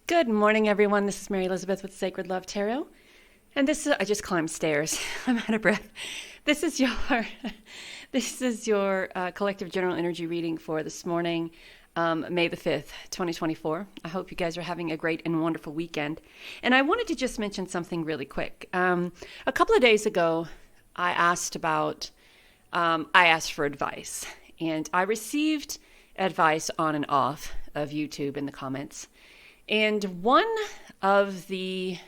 Good morning, everyone. This is Mary Elizabeth with Sacred Love Tarot. And I just climbed stairs. I'm out of breath. This is your collective general energy reading for this morning, May the 5th, 2024. I hope you guys are having a great and wonderful weekend. And I wanted to just mention something really quick. A couple of days ago, I asked for advice, and I received advice on and off of YouTube in the comments. And one of the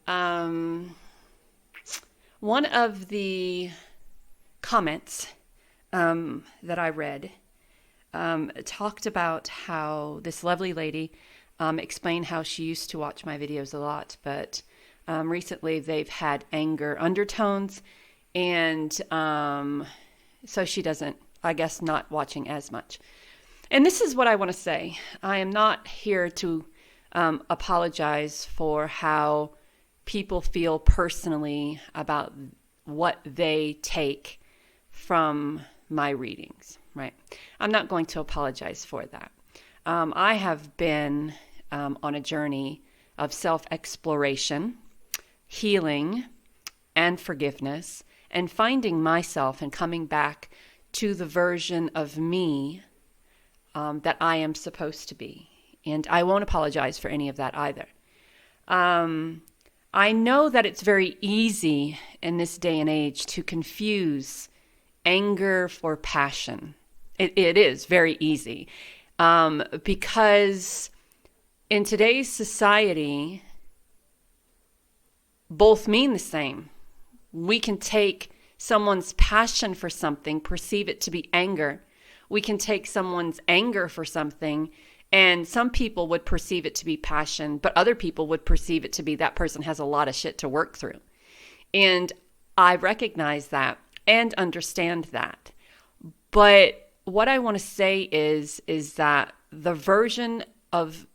comments that I read talked about how this lovely lady explained how she used to watch my videos a lot, but recently they've had anger undertones, and so she doesn't, I guess, not watching as much. And this is what I want to say. I am not here to apologize for how people feel personally about what they take from my readings, right? I'm not going to apologize for that. I have been on a journey of self-exploration, healing, and forgiveness, and finding myself and coming back to the version of me that I am supposed to be. And I won't apologize for any of that either. I know that it's very easy in this day and age to confuse anger for passion. It is very easy. Because in today's society, both mean the same. We can take someone's passion for something, perceive it to be anger. We can take someone's anger for something, and some people would perceive it to be passion, but other people would perceive it to be that person has a lot of shit to work through. And I recognize that and understand that. But what I want to say is that the version of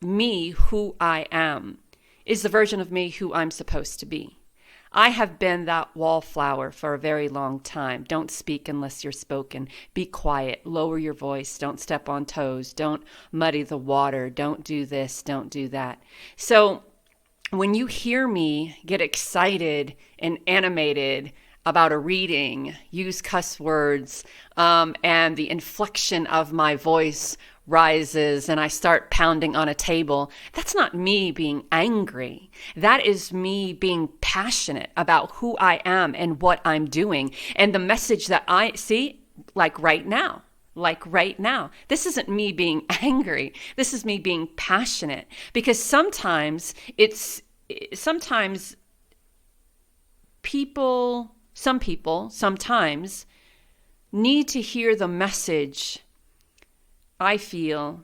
me who I am is the version of me who I'm supposed to be. I have been that wallflower for a very long time. Don't speak unless you're spoken. Be quiet. Lower your voice. Don't step on toes. Don't muddy the water. Don't do this. Don't do that. So when you hear me get excited and animated about a reading, use cuss words, and the inflection of my voice rises and I start pounding on a table, that's not me being angry. That is me being passionate about who I am and what I'm doing. And the message that I see, like right now, this isn't me being angry. This is me being passionate, because sometimes some people sometimes need to hear the message, I feel,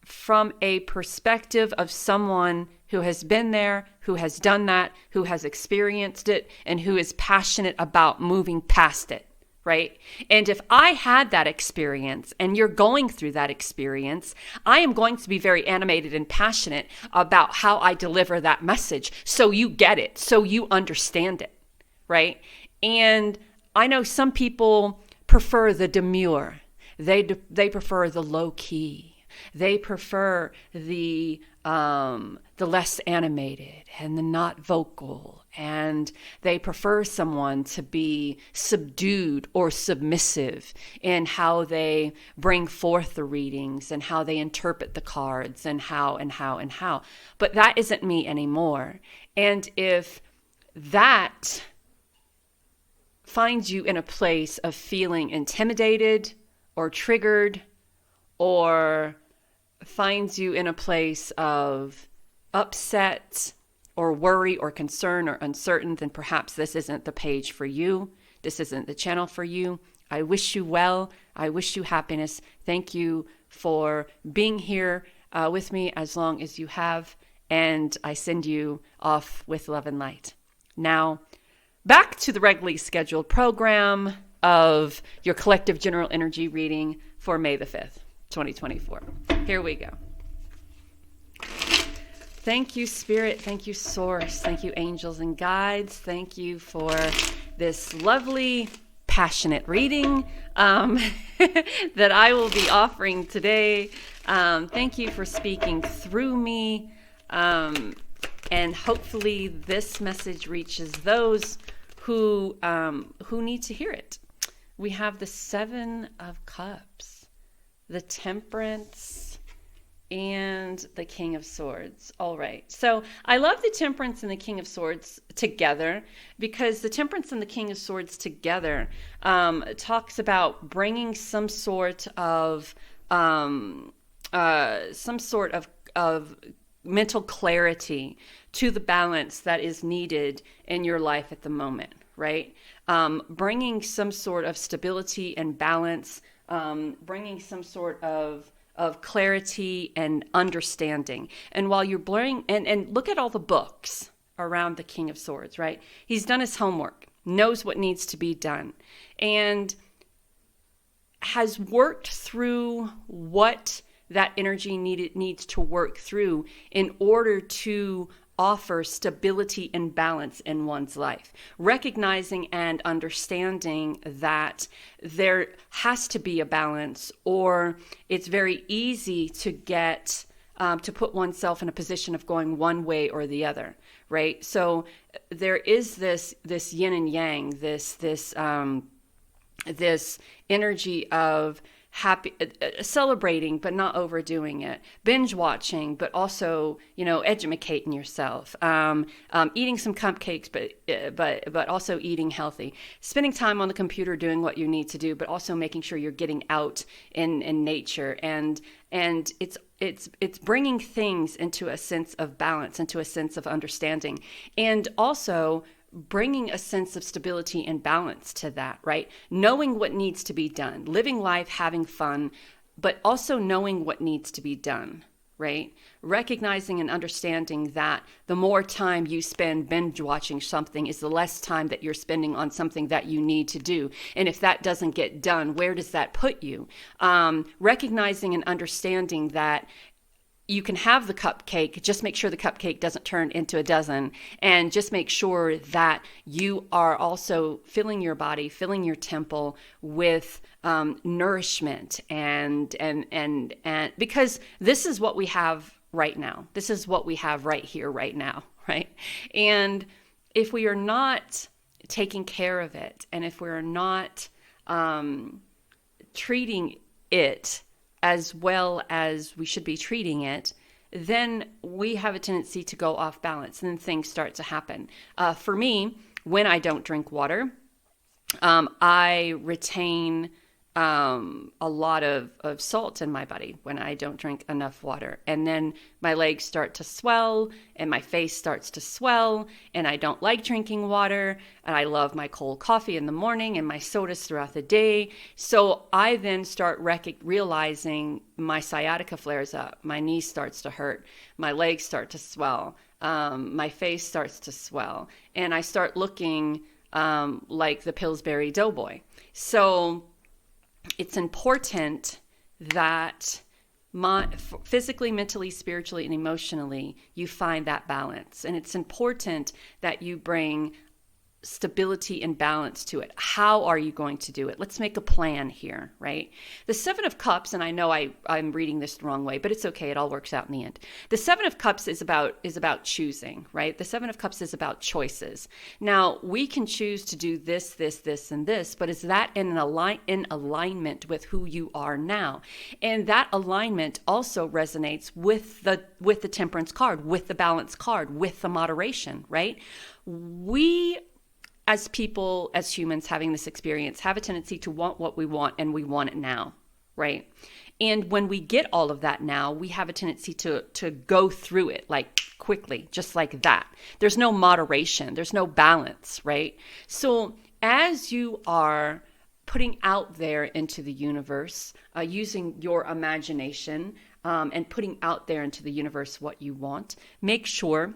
from a perspective of someone who has been there, who has done that, who has experienced it, and who is passionate about moving past it, right? And if I had that experience and you're going through that experience, I am going to be very animated and passionate about how I deliver that message so you get it, so you understand it, right? And I know some people prefer the demure. They prefer the low key. They prefer the less animated and the not vocal. And they prefer someone to be subdued or submissive in how they bring forth the readings and how they interpret the cards and how. But that isn't me anymore. And if that finds you in a place of feeling intimidated or triggered, or finds you in a place of upset or worry or concern or uncertain, then perhaps this isn't the page for you. This isn't the channel for you. I wish you well. I wish you happiness. Thank you for being here with me as long as you have, and I send you off with love and light. Now, back to the regularly scheduled program of your collective general energy reading for May the 5th, 2024. Here we go. Thank you, Spirit. Thank you, Source. Thank you, angels and guides. Thank you for this lovely compassionate reading that I will be offering today. Thank you for speaking through me. And hopefully this message reaches those who need to hear it. We have the Seven of Cups, the Temperance, and the King of Swords. All right. So I love the Temperance and the King of Swords together, because the Temperance and the King of Swords together talks about bringing some sort of mental clarity to the balance that is needed in your life at the moment, right? Bringing some sort of stability and balance, bringing some sort of clarity and understanding. And while you're blurring, and look at all the books around the King of Swords, right? He's done his homework, knows what needs to be done, and has worked through what that energy needs to work through in order to offer stability and balance in one's life, recognizing and understanding that there has to be a balance, or it's very easy to get to put oneself in a position of going one way or the other, right? So there is this yin and yang, this energy of happy, celebrating, but not overdoing it, binge watching, but also, educating yourself, eating some cupcakes, but also eating healthy, spending time on the computer doing what you need to do, but also making sure you're getting out in nature. And it's bringing things into a sense of balance, into a sense of understanding, and also bringing a sense of stability and balance to that, right? Knowing what needs to be done, living life, having fun, but also knowing what needs to be done, right? Recognizing and understanding that the more time you spend binge watching something is the less time that you're spending on something that you need to do. And if that doesn't get done, where does that put you? Recognizing and understanding that you can have the cupcake, just make sure the cupcake doesn't turn into a dozen, and just make sure that you are also filling your body, filling your temple with nourishment, and because this is what we have right now. This is what we have right here, right now, right? And if we are not taking care of it, and if we're not treating it as well as we should be treating it, then we have a tendency to go off balance, and then things start to happen. For me, when I don't drink water, I retain a lot of salt in my body when I don't drink enough water. And then my legs start to swell and my face starts to swell, and I don't like drinking water, and I love my cold coffee in the morning and my sodas throughout the day. So I then start realizing my sciatica flares up, my knee starts to hurt, my legs start to swell, my face starts to swell, and I start looking like the Pillsbury Doughboy. So it's important that physically, mentally, spiritually, and emotionally, you find that balance. And it's important that you bring stability and balance to it. How are you going to do it? Let's make a plan here, right? The Seven of Cups, and I know I'm reading this the wrong way, but it's okay. It all works out in the end. The Seven of Cups is about choosing, right? The Seven of Cups is about choices. Now, we can choose to do this, this, this, and this, but is that in alignment with who you are now? And that alignment also resonates with the Temperance card, with the Balance card, with the moderation, right? We, as people, as humans having this experience, have a tendency to want what we want, and we want it now, right? And when we get all of that now, we have a tendency to go through it like quickly, just like that. There's no moderation. There's no balance, right? So as you are putting out there into the universe, using your imagination and putting out there into the universe what you want, make sure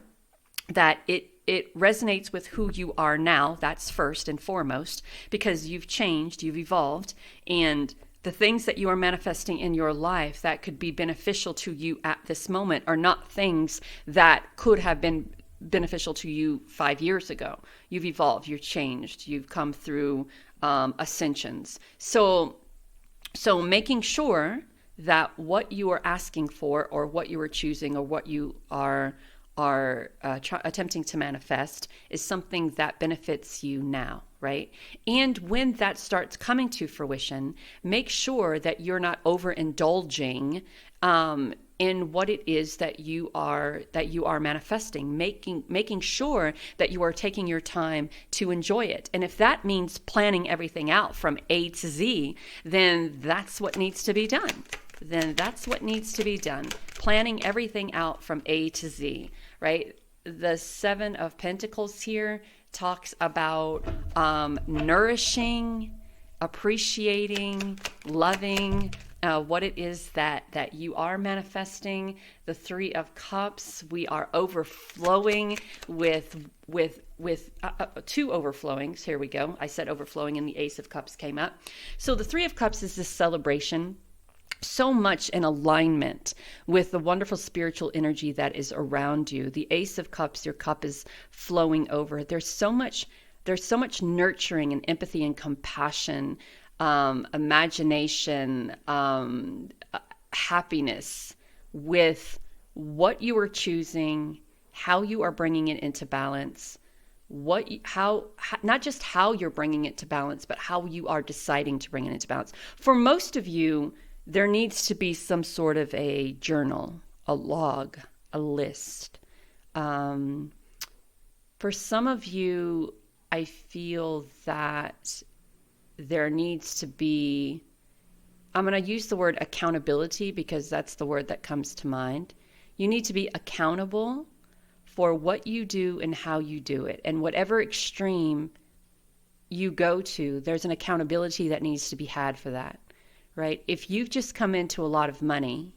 that it resonates with who you are now. That's first and foremost, because you've changed, you've evolved, and the things that you are manifesting in your life that could be beneficial to you at this moment are not things that could have been beneficial to you 5 years ago. You've evolved, you've changed, you've come through ascensions. So making sure that what you are asking for, or what you are choosing, or what you are attempting to manifest is something that benefits you now, right? And when that starts coming to fruition, make sure that you're not overindulging in what it is that you are manifesting, making sure that you are taking your time to enjoy it. And if that means planning everything out from A to Z, then that's what needs to be done. Planning everything out from A to Z, right? The Seven of Pentacles here talks about nourishing, appreciating, loving what it is that you are manifesting. The Three of Cups, we are overflowing with two overflowings. Here we go. I said overflowing and the Ace of Cups came up. So the Three of Cups is this celebration, so much in alignment with the wonderful spiritual energy that is around you. The Ace of Cups, your cup is flowing over. There's so much nurturing and empathy and compassion, imagination, happiness with what you are choosing, how you are bringing it into balance, not just how you're bringing it to balance, but how you are deciding to bring it into balance. For most of you, there needs to be some sort of a journal, a log, a list. For some of you, I feel that there needs to be, I'm going to use the word accountability because that's the word that comes to mind. You need to be accountable for what you do and how you do it. And whatever extreme you go to, there's an accountability that needs to be had for that. Right? If you've just come into a lot of money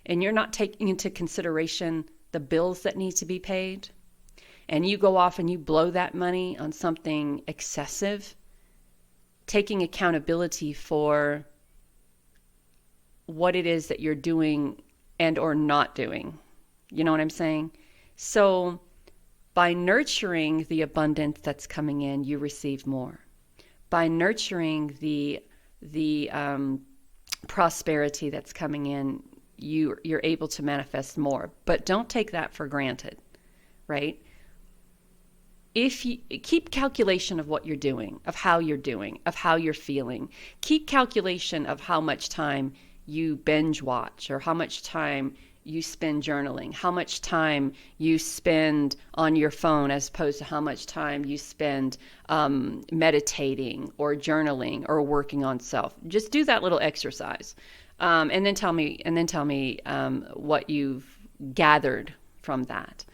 and you're not taking into consideration the bills that need to be paid, and you go off and you blow that money on something excessive, taking accountability for what it is that you're doing and or not doing. You know what I'm saying? So by nurturing the abundance that's coming in, you receive more. By nurturing the prosperity that's coming in, you're able to manifest more. But don't take that for granted, right? If you keep calculation of what you're doing, of how you're doing, of how you're feeling, keep calculation of how much time you binge watch, or how much time you spend journaling, how much time you spend on your phone as opposed to how much time you spend meditating or journaling or working on self. Just do that little exercise, and then tell me what you've gathered from that.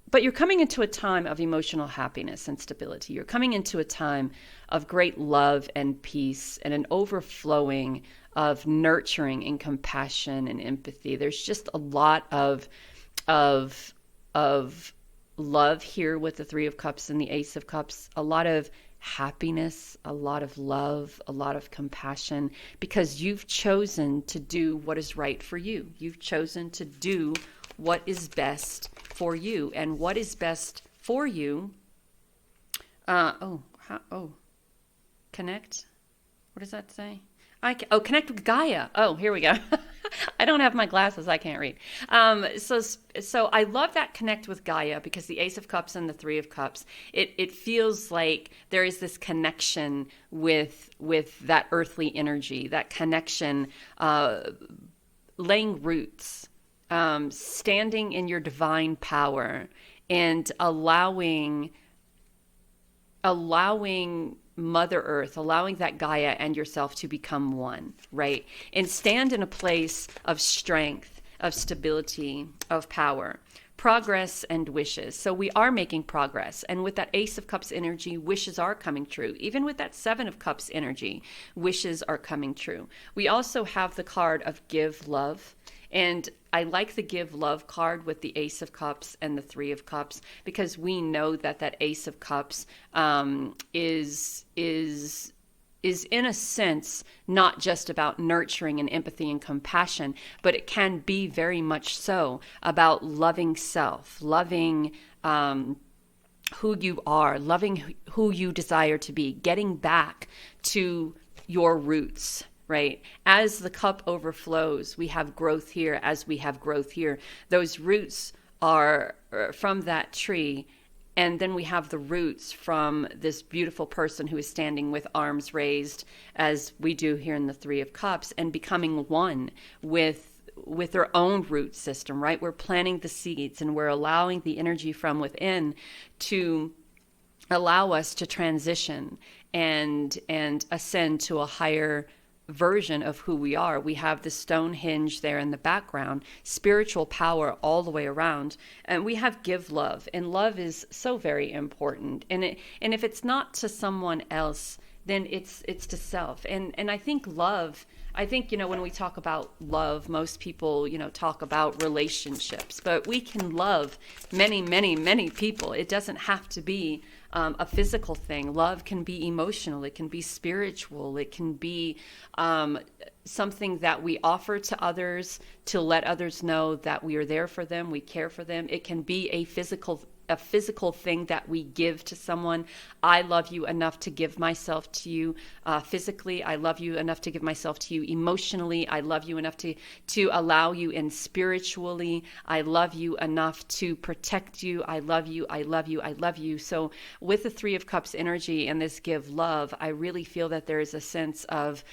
But you're coming into a time of emotional happiness and stability. You're coming into a time of great love and peace and an overflowing of nurturing and compassion and empathy. There's just a lot of love here with the Three of Cups and the Ace of Cups. A lot of happiness, a lot of love, a lot of compassion, because you've chosen to do what is right for you. You've chosen to do what is best for you. And what is best for you, connect. What does that say? Connect with Gaia. Oh, here we go. I don't have my glasses. I can't read. So I love that connect with Gaia, because the Ace of Cups and the Three of Cups, it feels like there is this connection with that earthly energy, that connection, laying roots, standing in your divine power, and allowing Mother Earth, allowing that Gaia and yourself to become one, right? And stand in a place of strength, of stability, of power, progress, and wishes. So we are making progress. And with that Ace of Cups energy, wishes are coming true. Even with that Seven of Cups energy, wishes are coming true. We also have the card of give love. And I like the give love card with the Ace of Cups and the Three of Cups, because we know that Ace of Cups is in a sense not just about nurturing and empathy and compassion, but it can be very much so about loving self, loving who you are, loving who you desire to be, getting back to your roots, right? As the cup overflows, we have growth here. As we have growth here, those roots are from that tree. And then we have the roots from this beautiful person who is standing with arms raised, as we do here in the Three of Cups, and becoming one with their own root system, right? We're planting the seeds and we're allowing the energy from within to allow us to transition and ascend to a higher version of who we are. We have the Stonehenge there in the background, spiritual power all the way around, and we have give love, and love is so very important. And if it's not to someone else, then it's to self. And I think love, when we talk about love, most people, talk about relationships, but we can love many, many, many people. It doesn't have to be a physical thing. Love can be emotional. It can be spiritual. It can be something that we offer to others to let others know that we are there for them, we care for them. It can be a physical thing that we give to someone. I love you enough to give myself to you physically. I love you enough to give myself to you emotionally. I love you enough to allow you in spiritually. I love you enough to protect you. I love you. I love you. I love you. So with the Three of Cups energy and this give love, I really feel that there is a sense of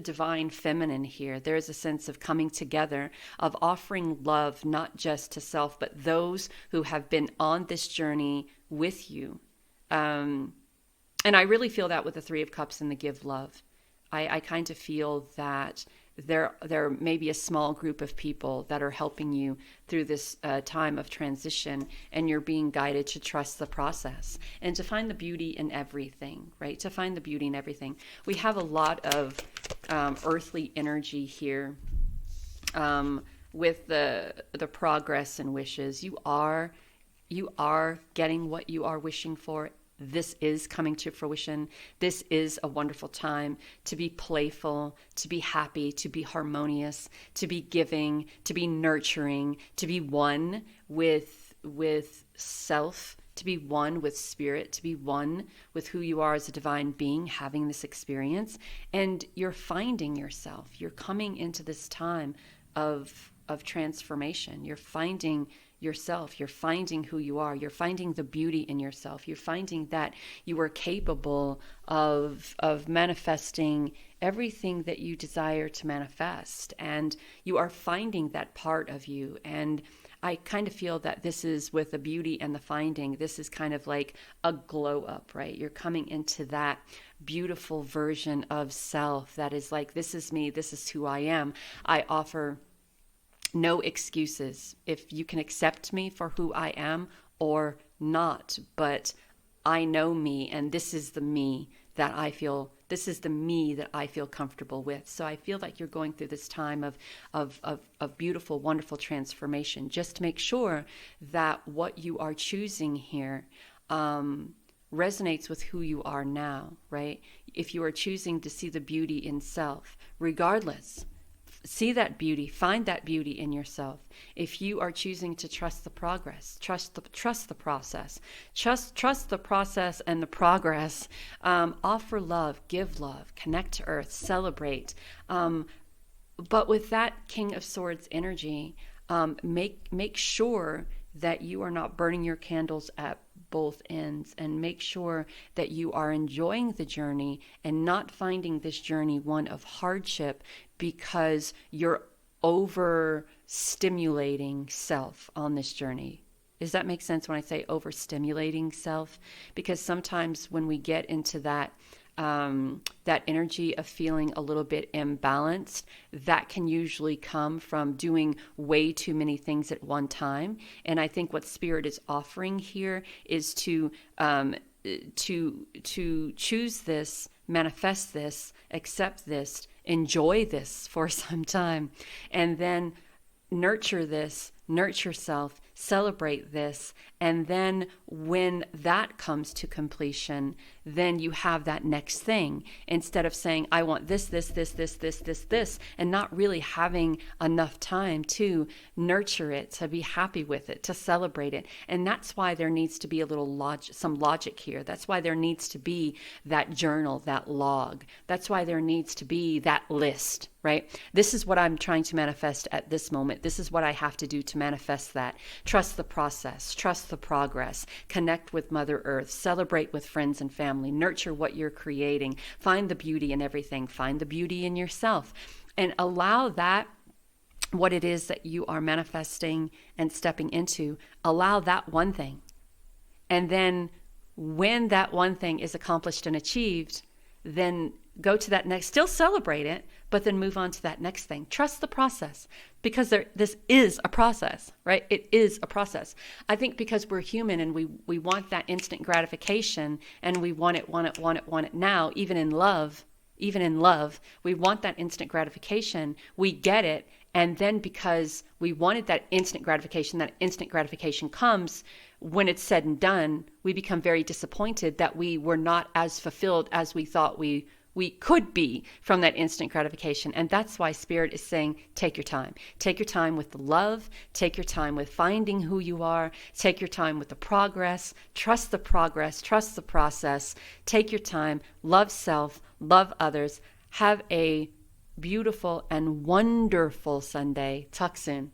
divine feminine here. There is a sense of coming together, of offering love, not just to self, but those who have been on this journey with you. And I really feel that with the Three of Cups and the give love. I kind of feel that there may be a small group of people that are helping you through this time of transition, and you're being guided to trust the process and to find the beauty in everything, right? To find the beauty in everything. We have a lot of earthly energy here with the progress and wishes. You are getting what you are wishing for. This is coming to fruition. This is a wonderful time to be playful, to be happy, to be harmonious, to be giving, to be nurturing, to be one with self, to be one with spirit, to be one with who you are as a divine being, having this experience. And you're finding yourself. You're coming into this time of transformation. You're finding yourself. You're finding who you are. You're finding the beauty in yourself. You're finding that you are capable of manifesting everything that you desire to manifest. And you are finding that part of you. And I kind of feel that this is with the beauty and the finding, this is kind of like a glow up, right? You're coming into that beautiful version of self that is like, this is me, this is who I am. I offer no excuses. If you can accept me for who I am or not, but I know me, and this is the me that I feel, this is the me that I feel comfortable with. So I feel like you're going through this time of beautiful, wonderful transformation. Just make sure that what you are choosing here resonates with who you are now, right? If you are choosing to see the beauty in self, regardless, see that beauty, find that beauty in yourself. If you are choosing to trust the progress, trust the process, trust the process and the progress, offer love, give love, connect to earth, celebrate. But with that King of Swords energy, make sure that you are not burning your candles at both ends, and make sure that you are enjoying the journey and not finding this journey one of hardship because you're overstimulating self on this journey. Does that make sense when I say overstimulating self? Because sometimes when we get into that energy of feeling a little bit imbalanced, that can usually come from doing way too many things at one time. And I think what Spirit is offering here is to choose this, manifest this, accept this, enjoy this for some time, and then nurture this, nurture self, celebrate this. And then when that comes to completion, then you have that next thing. Instead of saying, I want this, and not really having enough time to nurture it, to be happy with it, to celebrate it. And that's why there needs to be a little some logic here. That's why there needs to be that journal, that log. That's why there needs to be that list, right? This is what I'm trying to manifest at this moment. This is what I have to do to manifest that. Trust the process, trust the progress, connect with Mother Earth, celebrate with friends and family, nurture what you're creating, find the beauty in everything, find the beauty in yourself, and allow that, what it is that you are manifesting and stepping into, allow that one thing. And then when that one thing is accomplished and achieved, then go to that next, still celebrate it, but then move on to that next thing. Trust the process, because this is a process, right? It is a process. I think because we're human and we want that instant gratification, and we want it now, even in love, we want that instant gratification. We get it. And then because we wanted that instant gratification comes. When it's said and done, we become very disappointed that we were not as fulfilled as we thought we could be from that instant gratification. And that's why Spirit is saying, take your time. Take your time with the love. Take your time with finding who you are. Take your time with the progress. Trust the progress. Trust the process. Take your time. Love self. Love others. Have a beautiful and wonderful Sunday. Talk soon.